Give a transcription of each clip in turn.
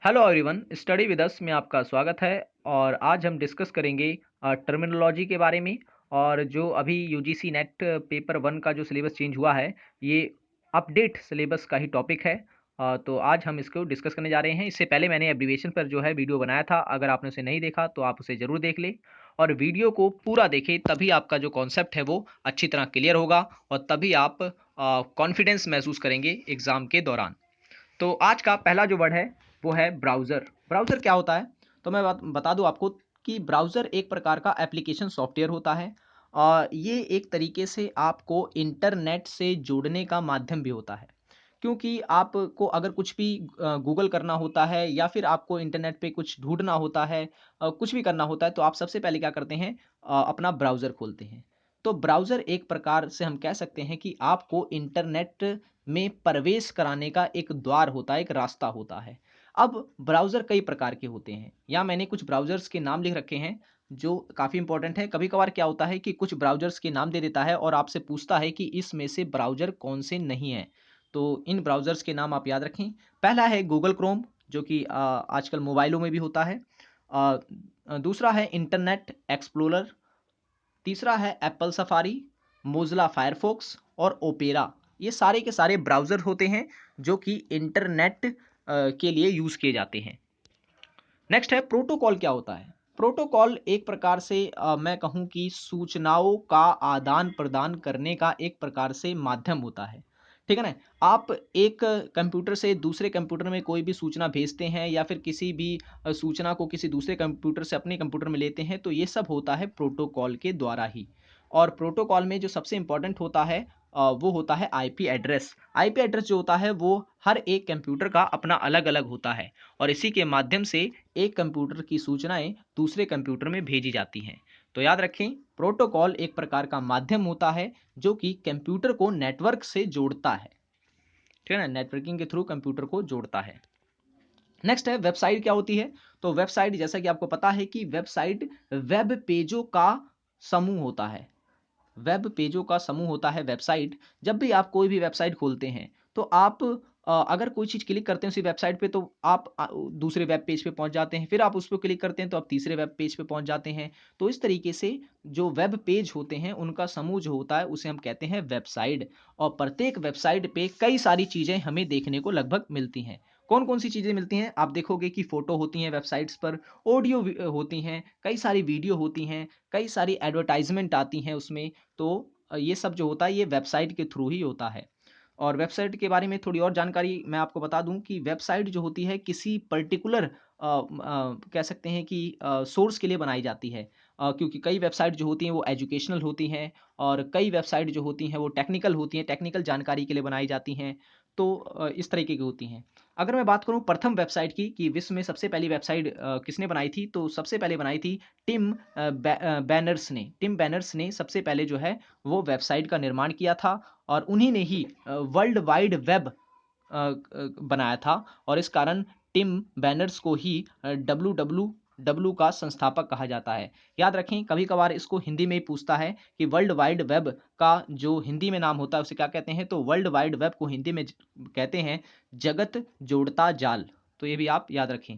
Hello everyone, study with us में आपका स्वागत है। और आज हम डिस्कस करेंगे टर्मिनोलॉजी के बारे में। और जो अभी यूजीसी नेट पेपर वन का जो सिलेबस चेंज हुआ है, ये अपडेट सिलेबस का ही टॉपिक है। तो आज हम इसको डिस्कस करने जा रहे हैं। इससे पहले मैंने एब्रीविएशन पर जो है वीडियो बनाया था, अगर आपने उसे नहीं देखा तो आप उसे ज़रूर देख लें और वीडियो को पूरा देखें, तभी आपका जो कॉन्सेप्ट है वो अच्छी तरह क्लियर होगा और तभी आप कॉन्फिडेंस महसूस करेंगे एग्ज़ाम के दौरान। तो आज का पहला जो वर्ड है वो है ब्राउज़र। ब्राउज़र क्या होता है? तो मैं बता दूं आपको कि ब्राउज़र एक प्रकार का एप्लीकेशन सॉफ्टवेयर होता है। ये एक तरीके से आपको इंटरनेट से जोड़ने का माध्यम भी होता है, क्योंकि आपको अगर कुछ भी गूगल करना होता है या फिर आपको इंटरनेट पे कुछ ढूंढना होता है, कुछ भी करना होता है, तो आप सबसे पहले क्या करते हैं? अपना ब्राउज़र खोलते हैं। तो ब्राउज़र एक प्रकार से हम कह सकते हैं कि आपको इंटरनेट में प्रवेश कराने का एक द्वार होता है, एक रास्ता होता है। अब ब्राउज़र कई प्रकार के होते हैं। यहाँ मैंने कुछ ब्राउज़र्स के नाम लिख रखे हैं, जो काफ़ी इंपॉर्टेंट है। कभी-कभार क्या होता है कि कुछ ब्राउज़र्स के नाम दे देता है और आपसे पूछता है कि इसमें से ब्राउज़र कौन से नहीं हैं। तो इन ब्राउज़र्स के नाम आप याद रखें। पहला है गूगल क्रोम, जो कि आजकल मोबाइलों में भी होता है। अ दूसरा है इंटरनेट एक्सप्लोरर। तीसरा है एप्पल सफारी, मोज़िला फायरफॉक्स और ओपेरा। ये सारे के सारे ब्राउज़र होते हैं जो कि इंटरनेट के लिए यूज़ किए जाते हैं। नेक्स्ट है प्रोटोकॉल। क्या होता है? प्रोटोकॉल एक प्रकार से मैं कहूँ कि सूचनाओं का आदान-प्रदान करने का एक प्रकार से माध्यम होता है। ठीक है ना? आप एक कंप्यूटर से दूसरे कंप्यूटर में कोई भी सूचना भेजते हैं या फिर किसी भी सूचना को किसी दूसरे कंप्यूटर से अपने कंप्यूटर में लेते हैं, तो ये सब होता है प्रोटोकॉल के द्वारा ही। और प्रोटोकॉल में जो सबसे इम्पोर्टेंट होता है वो होता है आईपी एड्रेस। आईपी एड्रेस जो होता है वो हर एक कंप्यूटर का अपना अलग-अलग होता है और इसी के माध्यम से एक कंप्यूटर की सूचनाएं दूसरे कंप्यूटर में भेजी जाती हैं। तो याद रखें, प्रोटोकॉल एक प्रकार का माध्यम होता है जो कि कंप्यूटर को नेटवर्क से जोड़ता है। ठीक है ना? नेटवर्किंग के थ्रू कंप्यूटर को जोड़ता है। नेक्स्ट है वेबसाइट। क्या होती है? तो वेबसाइट, जैसा कि आपको पता है कि वेबसाइट वेब पेजों का समूह होता है। वेब पेजों का समूह होता है वेबसाइट। जब भी आप कोई भी वेबसाइट खोलते हैं, तो आप अगर कोई चीज़ क्लिक करते हैं उसी वेबसाइट पे, तो आप दूसरे वेब पेज पे पहुंच जाते हैं। फिर आप उस पे क्लिक करते हैं तो आप तीसरे वेब पेज पे पहुंच जाते हैं। तो इस तरीके से जो वेब पेज होते हैं उनका समूह जो होता है उसे हम कहते हैं वेबसाइट। और प्रत्येक वेबसाइट पे कई सारी चीज़ें हमें देखने को लगभग मिलती हैं। कौन-कौन सी चीज़ें मिलती हैं? आप देखोगे कि फ़ोटो होती हैं वेबसाइट्स पर, ऑडियो होती हैं, कई सारी वीडियो होती हैं, कई सारी एडवर्टाइज़मेंट आती हैं उसमें। तो ये सब जो होता है ये वेबसाइट के थ्रू ही होता है। और वेबसाइट के बारे में थोड़ी और जानकारी मैं आपको बता दूं कि वेबसाइट जो होती है किसी पर्टिकुलर कह सकते हैं कि सोर्स के लिए बनाई जाती है। क्योंकि कई वेबसाइट जो होती हैं वो एजुकेशनल होती हैं और कई वेबसाइट जो होती हैं वो टेक्निकल होती हैं, टेक्निकल जानकारी के लिए बनाई जाती हैं। तो इस तरीके की होती हैं। अगर मैं बात करूं प्रथम वेबसाइट की कि विश्व में सबसे पहली वेबसाइट किसने बनाई थी, तो सबसे पहले बनाई थी टिम बैनर्स ने। टिम बैनर्स ने सबसे पहले जो है वो वेबसाइट का निर्माण किया था और उन्हीं ने ही वर्ल्ड वाइड वेब बनाया था। और इस कारण टिम बैनर्स को ही डब्ल्यू का संस्थापक कहा जाता है। याद रखें, कभी-कभार इसको हिंदी में ही पूछता है कि वर्ल्ड वाइड वेब का जो हिंदी में नाम होता है उसे क्या कहते हैं? तो वर्ल्ड वाइड वेब को हिंदी में कहते हैं जगत जोड़ता जाल। तो ये भी आप याद रखें।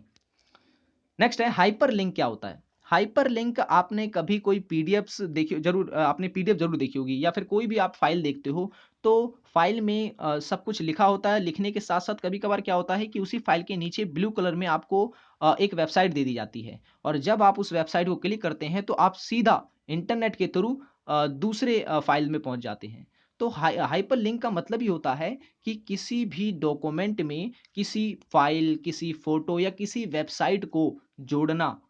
नेक्स्ट है हाइपरलिंक। क्या होता है? हाइपरलिंक, आपने कभी कोई पीडीएफ्स देखी जरूर, आपने पीडीएफ जरूर देखी होगी या फिर कोई भी आप फाइल देखते हो, तो फाइल में सब कुछ लिखा होता है। लिखने के साथ साथ कभी कभार क्या होता है कि उसी फाइल के नीचे ब्लू कलर में आपको एक वेबसाइट दे दी जाती है और जब आप उस वेबसाइट को क्लिक करते हैं तो आप सीधा इंटरनेट के थ्रू दूसरे फाइल में पहुंच जाते हैं। तो हाइपरलिंक का मतलब ही होता है कि किसी भी डॉक्यूमेंट में किसी फाइल, किसी फोटो या किसी वेबसाइट को जोड़ना,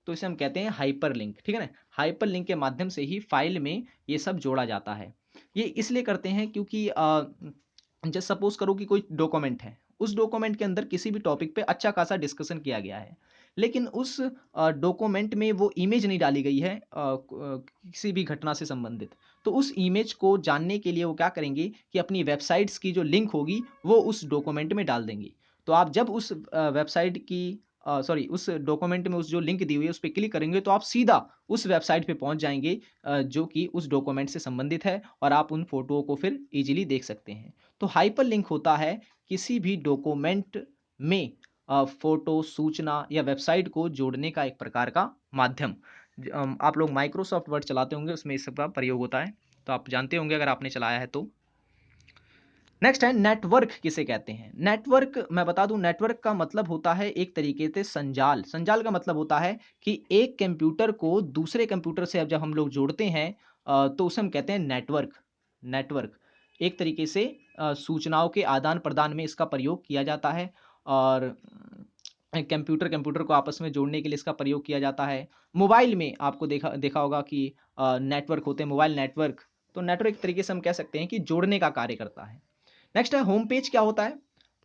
तो इसे हम कहते हैं हाइपरलिंक। ठीक है ना? हाइपरलिंक के माध्यम से ही फाइल में ये सब जोड़ा जाता है। ये इसलिए करते हैं क्योंकि जैसे सपोज करो कि कोई डॉक्यूमेंट है, उस डॉक्यूमेंट के अंदर किसी भी टॉपिक पे अच्छा खासा डिस्कशन किया गया है, लेकिन उस डॉक्यूमेंट में वो इमेज नहीं डाली गई है किसी भी घटना से संबंधित। तो उस इमेज को जानने के लिए वो क्या करेंगे कि अपनी वेबसाइट्स की जो लिंक होगी वो उस डॉक्यूमेंट में डाल देंगे। तो आप जब उस वेबसाइट की सॉरी उस डॉक्यूमेंट में उस जो लिंक दी हुई है उस पे क्लिक करेंगे तो आप सीधा उस वेबसाइट पे पहुंच जाएंगे जो कि उस डॉक्यूमेंट से संबंधित है और आप उन फोटोओं को फिर इजीली देख सकते हैं। तो हाइपरलिंक होता है किसी भी डॉक्यूमेंट में फोटो, सूचना या वेबसाइट को जोड़ने का एक प्रकार का माध्यम। आप लोग माइक्रोसॉफ्ट वर्ड चलाते होंगे, उसमें इस सब का प्रयोग होता है, तो आप जानते होंगे अगर आपने चलाया है तो। नेक्स्ट है नेटवर्क किसे कहते हैं। नेटवर्क मैं बता दूं, नेटवर्क का मतलब होता है एक तरीके से संजाल। संजाल का मतलब होता है कि एक कंप्यूटर को दूसरे कंप्यूटर से अब जब हम लोग जोड़ते हैं तो उसे हम कहते हैं नेटवर्क। नेटवर्क एक तरीके से सूचनाओं के आदान प्रदान में इसका प्रयोग किया जाता है, और कंप्यूटर कंप्यूटर को आपस में जोड़ने के लिए इसका प्रयोग किया जाता है। मोबाइल में आपको देखा देखा होगा कि नेटवर्क होते हैं, मोबाइल नेटवर्क। तो नेटवर्क एक तरीके से हम कह सकते हैं कि जोड़ने का कार्य करता है। नेक्स्ट है होम पेज। क्या होता है?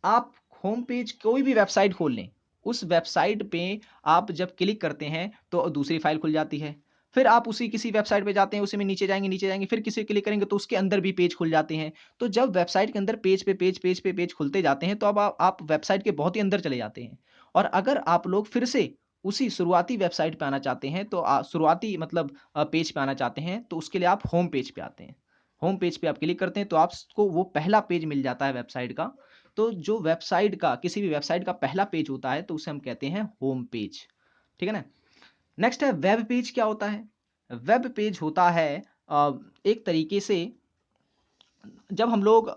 आप होम पेज कोई भी वेबसाइट खोल लें, उस वेबसाइट पे आप जब क्लिक करते हैं तो दूसरी फाइल खुल जाती है। फिर आप उसी किसी वेबसाइट पे जाते हैं, उसी में नीचे जाएंगे, फिर किसी क्लिक करेंगे तो उसके अंदर भी पेज खुल जाते हैं। तो जब वेबसाइट के अंदर पेज खुलते जाते हैं तो अब आप वेबसाइट के बहुत ही अंदर चले जाते हैं। और अगर आप लोग फिर से उसी शुरुआती वेबसाइट पे आना चाहते हैं, तो शुरुआती मतलब पेज पे आना चाहते हैं, तो उसके लिए आप होम पेज पे आते हैं। होम पेज पे आप क्लिक करते हैं तो आपको वो पहला पेज मिल जाता है वेबसाइट का। तो जो वेबसाइट का, किसी भी वेबसाइट का पहला पेज होता है तो उसे हम कहते हैं होम पेज। ठीक है ना। नेक्स्ट है वेब पेज। क्या होता है? वेब पेज होता है एक तरीके से जब हम लोग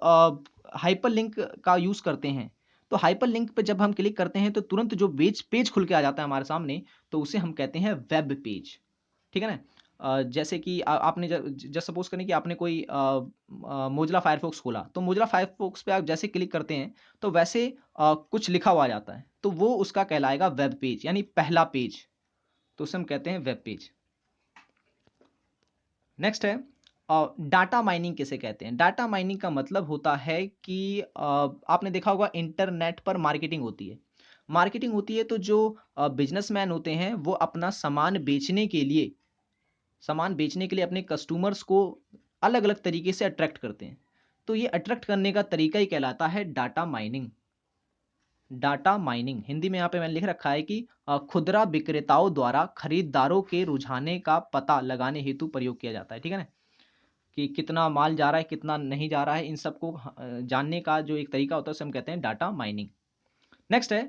हाइपरलिंक का यूज करते हैं, तो हाइपरलिंक पे जब हम क्लिक करते हैं तो तुरंत जो पेज पेज खुल के आ जाता है हमारे सामने, तो उसे हम कहते हैं वेब पेज। ठीक है ना। जैसे कि आपने जब सपोज करें कि आपने कोई मोजिला फायरफॉक्स खोला, तो मोजिला फायरफॉक्स पे आप जैसे क्लिक करते हैं तो वैसे कुछ लिखा हुआ आ जाता है, तो वो उसका कहलाएगा वेब पेज, यानी पहला पेज। तो उसे हम कहते हैं वेब पेज। नेक्स्ट है डाटा माइनिंग किसे कहते हैं। डाटा माइनिंग का मतलब होता है कि आपने देखा होगा इंटरनेट पर मार्केटिंग होती है। मार्केटिंग होती है तो जो बिजनेसमैन होते हैं वो अपना सामान बेचने के लिए अपने कस्टमर्स को अलग अलग तरीके से अट्रैक्ट करते हैं। तो ये अट्रैक्ट करने का तरीका ही कहलाता है data mining. Data mining Hindi में यहाँ पे मैंने लिख रखा है कि खुदरा विक्रेताओं द्वारा खरीदारों के रुझाने का पता लगाने हेतु प्रयोग किया जाता है। ठीक है ना, कि कितना माल जा रहा है, कितना नहीं जा रहा है, इन सबको जानने का जो एक तरीका होता है उसे हम कहते हैं डाटा माइनिंग। नेक्स्ट है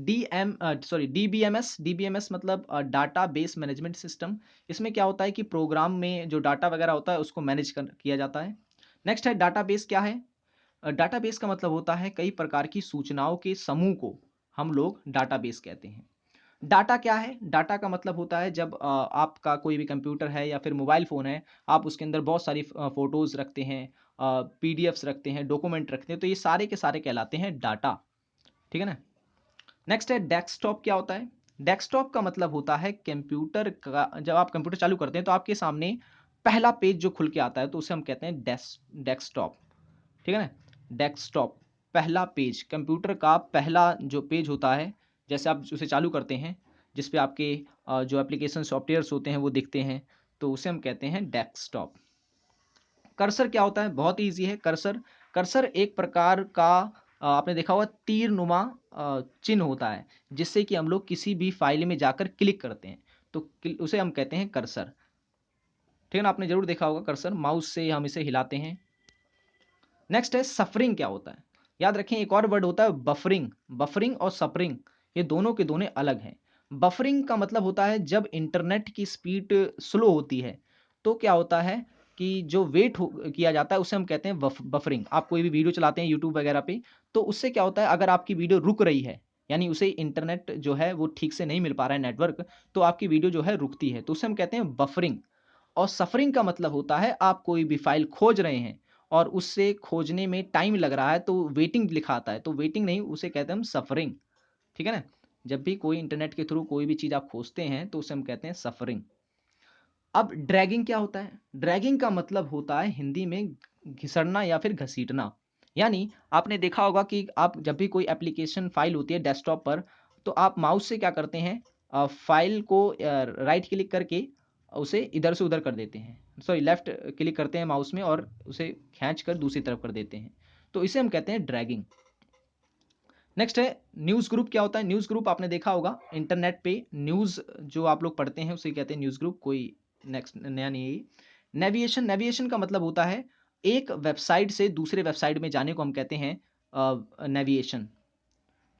डीबीएमएस। डीबीएमएस मतलब डाटा बेस मैनेजमेंट सिस्टम। इसमें क्या होता है कि प्रोग्राम में जो डाटा वगैरह होता है उसको मैनेज किया जाता है। नेक्स्ट है डाटाबेस। क्या है? डाटाबेस का मतलब होता है कई प्रकार की सूचनाओं के समूह को हम लोग डाटाबेस कहते हैं। डाटा क्या है? डाटा का मतलब होता है जब आपका कोई भी कंप्यूटर है या फिर मोबाइल फ़ोन है, आप उसके अंदर बहुत सारी फ़ोटोज़ रखते हैं, पीडीएफ्स रखते हैं, डॉक्यूमेंट रखते हैं, तो ये सारे के सारे कहलाते हैं डाटा। ठीक है ना। नेक्स्ट है डेस्कटॉप। क्या होता है? डेस्कटॉप का मतलब होता है कंप्यूटर का, जब आप कंप्यूटर चालू करते हैं तो आपके सामने पहला पेज जो खुल के आता है तो उसे हम कहते हैं डेस्कटॉप। ठीक है ना। डेस्कटॉप पहला पेज, कंप्यूटर का पहला जो पेज होता है, जैसे आप उसे चालू करते हैं जिस पे आपके जो एप्लीकेशन सॉफ्टवेयर्स होते हैं वो दिखते हैं, तो उसे हम कहते हैं डेस्कटॉप। कर्सर क्या होता है? बहुत ईजी है। कर्सर कर्सर एक प्रकार का आपने देखा होगा तीर नुमा चिन्ह होता है, जिससे कि हम लोग किसी भी फाइल में जाकर क्लिक करते हैं, तो उसे हम कहते हैं कर्सर। ठीक है ना, आपने जरूर देखा होगा कर्सर, माउस से हम इसे हिलाते हैं। नेक्स्ट है सफरिंग। क्या होता है? याद रखें एक और वर्ड होता है बफरिंग। बफरिंग और सफरिंग ये दोनों के दोनों अलग हैं। बफरिंग का मतलब होता है जब इंटरनेट की स्पीड स्लो होती है, तो क्या होता है कि जो किया जाता है उसे हम कहते हैं बफरिंग। आप कोई भी वीडियो चलाते हैं यूट्यूब वगैरह पे, तो उससे क्या होता है अगर आपकी वीडियो रुक रही है, यानी उसे इंटरनेट जो है वो ठीक से नहीं मिल पा रहा है नेटवर्क, तो आपकी वीडियो जो है रुकती है, तो उसे हम कहते हैं बफरिंग। और सफरिंग का मतलब होता है आप कोई भी फाइल खोज रहे हैं और उससे खोजने में टाइम लग रहा है तो वेटिंग लिखा आता है, तो वेटिंग नहीं, उसे कहते हैं हम सफरिंग। ठीक है ना। जब भी कोई इंटरनेट के थ्रू कोई भी चीज़ आप खोजते हैं तो उसे हम कहते हैं सफरिंग। अब ड्रैगिंग क्या होता है? ड्रैगिंग का मतलब होता है हिंदी में घिसड़ना या फिर घसीटना। यानी आपने देखा होगा कि आप जब भी कोई एप्लीकेशन फाइल होती है डेस्कटॉप पर, तो आप माउस से क्या करते हैं, फाइल को राइट क्लिक करके उसे इधर से उधर कर देते हैं, सॉरी लेफ्ट क्लिक करते हैं माउस में और उसे खींच कर दूसरी तरफ कर देते हैं, तो इसे हम कहते हैं ड्रैगिंग। नेक्स्ट है न्यूज़ ग्रुप। क्या होता है? न्यूज़ ग्रुप आपने देखा होगा इंटरनेट पे न्यूज़ जो आप लोग पढ़ते हैं उसे कहते हैं न्यूज़ ग्रुप, कोई नेक्स्ट नया नहीं है। नेविगेशन। नेविगेशन का मतलब होता है एक वेबसाइट से दूसरे वेबसाइट में जाने को हम कहते हैं नेविगेशन।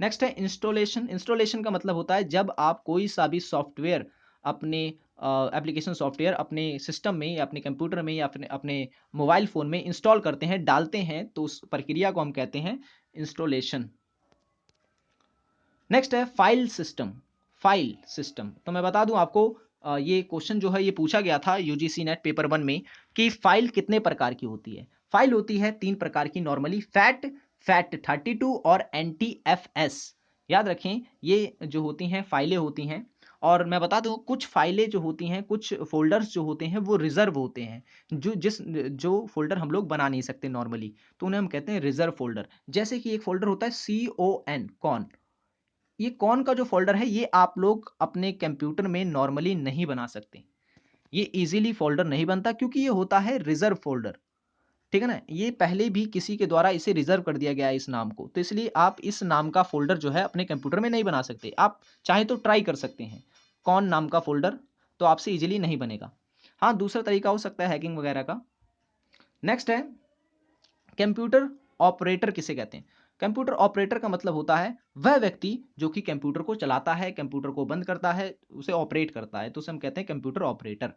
नेक्स्ट है इंस्टॉलेशन। इंस्टॉलेशन का मतलब होता है जब आप कोई सा भी सॉफ्टवेयर अपने एप्लीकेशन सॉफ्टवेयर अपने सिस्टम में या अपने कंप्यूटर में या अपने अपने मोबाइल फ़ोन में इंस्टॉल करते हैं, डालते हैं, तो उस प्रक्रिया को हम कहते हैं इंस्टॉलेशन। नेक्स्ट है फाइल सिस्टम। फाइल सिस्टम तो मैं बता दूं आपको, ये क्वेश्चन जो है ये पूछा गया था यूजीसी नेट पेपर 1 में कि फाइल कितने प्रकार की होती है। फाइल होती है 3 प्रकार की नॉर्मली, फैट, फैट 32 और एनटीएफएस। याद रखें ये जो होती हैं फाइलें होती हैं। और मैं बता दूं कुछ फाइलें जो होती हैं, कुछ फोल्डर्स जो होते हैं वो रिजर्व होते हैं, जो फोल्डर हम लोग बना नहीं सकते नॉर्मली, तो उन्हें हम कहते हैं रिजर्व फोल्डर। जैसे कि एक फोल्डर होता है CON, कॉन। ये कौन का जो फ़ोल्डर है ये आप लोग अपने कंप्यूटर में नॉर्मली नहीं बना सकते। ये ईज़िली फ़ोल्डर नहीं बनता क्योंकि ये होता है रिज़र्व फ़ोल्डर, ठीक है ना? ये पहले भी किसी के द्वारा इसे रिज़र्व कर दिया गया है इस नाम को, तो इसलिए आप इस नाम का फ़ोल्डर जो है अपने कंप्यूटर में नहीं बना सकते। आप चाहें तो ट्राई कर सकते हैं, कौन नाम का फ़ोल्डर, तो आपसे ईज़िली नहीं बनेगा। हाँ, दूसरा तरीका हो सकता है हैकिंग वगैरह का। नेक्स्ट है कंप्यूटर ऑपरेटर किसे कहते हैं? कंप्यूटर ऑपरेटर का मतलब होता है वह व्यक्ति जो कि कंप्यूटर को चलाता है, कंप्यूटर को बंद करता है, उसे ऑपरेट करता है, तो उसे हम कहते हैं कंप्यूटर ऑपरेटर।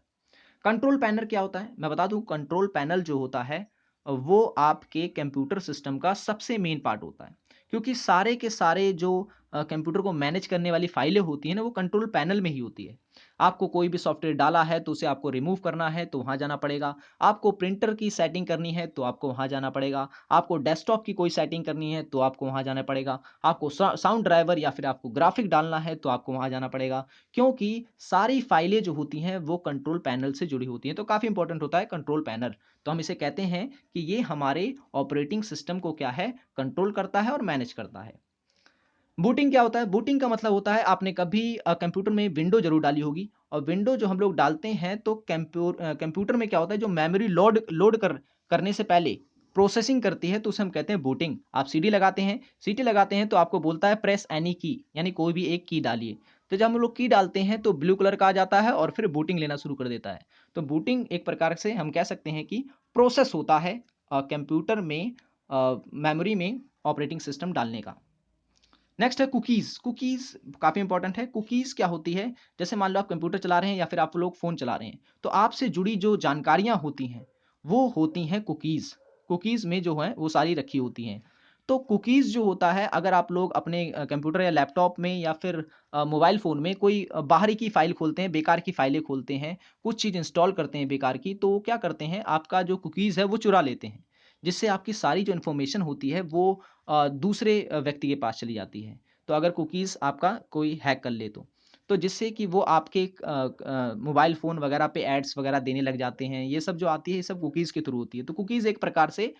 कंट्रोल पैनल क्या होता है? मैं बता दूं, कंट्रोल पैनल जो होता है वो आपके कंप्यूटर सिस्टम का सबसे मेन पार्ट होता है, क्योंकि सारे के सारे जो कंप्यूटर को मैनेज करने वाली फाइलें होती हैं ना वो कंट्रोल पैनल में ही होती है। आपको कोई भी सॉफ्टवेयर डाला है तो उसे आपको रिमूव करना है तो वहाँ जाना पड़ेगा। आपको प्रिंटर की सेटिंग करनी है तो आपको वहाँ जाना पड़ेगा। आपको डेस्कटॉप की कोई सेटिंग करनी है तो आपको वहाँ जाना पड़ेगा। आपको साउंड ड्राइवर या फिर आपको ग्राफिक डालना है तो आपको वहाँ जाना पड़ेगा, क्योंकि सारी फाइलें जो होती हैं वो कंट्रोल पैनल से जुड़ी होती हैं। तो काफ़ी इंपॉर्टेंट होता है कंट्रोल पैनल। तो हम इसे कहते हैं कि ये हमारे ऑपरेटिंग सिस्टम को क्या है, कंट्रोल करता है और मैनेज करता है। बूटिंग क्या होता है? बूटिंग का मतलब होता है आपने कभी कंप्यूटर में विंडो जरूर डाली होगी, और विंडो जो हम लोग डालते हैं तो कंप्यूटर में क्या होता है, जो मेमोरी लोड करने से पहले प्रोसेसिंग करती है तो उसे हम कहते हैं बूटिंग। आप सीडी लगाते हैं, सीटी लगाते हैं तो आपको बोलता है प्रेस एनी की, यानी कोई भी एक की डालिए। तो जब हम लोग की डालते हैं तो ब्लू कलर का आ जाता है और फिर बूटिंग लेना शुरू कर देता है। तो बूटिंग एक प्रकार से हम कह सकते हैं कि प्रोसेस होता है कंप्यूटर में मेमोरी में ऑपरेटिंग सिस्टम डालने का। नेक्स्ट है कुकीज़। कुकीज़ काफ़ी इंपॉर्टेंट है। कुकीज़ क्या होती है? जैसे मान लो आप कंप्यूटर चला रहे हैं या फिर आप लोग फ़ोन चला रहे हैं, तो आपसे जुड़ी जो जानकारियाँ होती हैं, वो होती हैं कुकीज़। कुकीज़ में जो है वो सारी रखी होती हैं। तो कुकीज़ जो होता है, अगर आप लोग अपने कंप्यूटर या लैपटॉप में या फिर मोबाइल फ़ोन में कोई बाहरी की फ़ाइल खोलते हैं, बेकार की फ़ाइलें खोलते हैं, कुछ चीज़ इंस्टॉल करते हैं बेकार की, तो वो क्या करते हैं, आपका जो कुकीज़ है वो चुरा लेते हैं। जिससे आपकी सारी जो इन्फॉर्मेशन होती है वो दूसरे व्यक्ति के पास चली जाती है। तो अगर कुकीज़ आपका कोई हैक कर ले तो। तो जिससे कि वो आपके मोबाइल फ़ोन वगैरह पे एड्स वगैरह देने लग जाते हैं। ये सब जो आती है, ये सब कुकीज़ के थ्रू होती है। तो कुकीज़ एक प्रकार से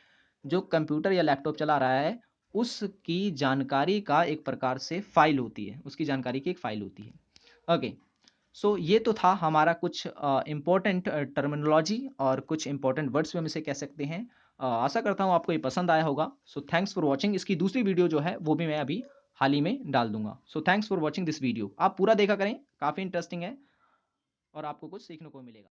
जो कंप्यूटर या लैपटॉप चला रहा है, उसकी जानकारी का एक प्रकार से फ़ाइल होती है। उसकी जानकारी की एक फ़ाइल होती है। ओके। सो ये तो था हमारा कुछ इम्पोर्टेंट टर्मिनोलॉजी और कुछ इम्पोर्टेंट वर्ड्स भी हम इसे कह सकते हैं। आशा करता हूँ आपको ये पसंद आया होगा। So thanks for watching. इसकी दूसरी वीडियो जो है वो भी मैं अभी हाल ही में डाल दूंगा। So thanks for watching this video. आप पूरा देखा करें, काफ़ी इंटरेस्टिंग है और आपको कुछ सीखने को मिलेगा।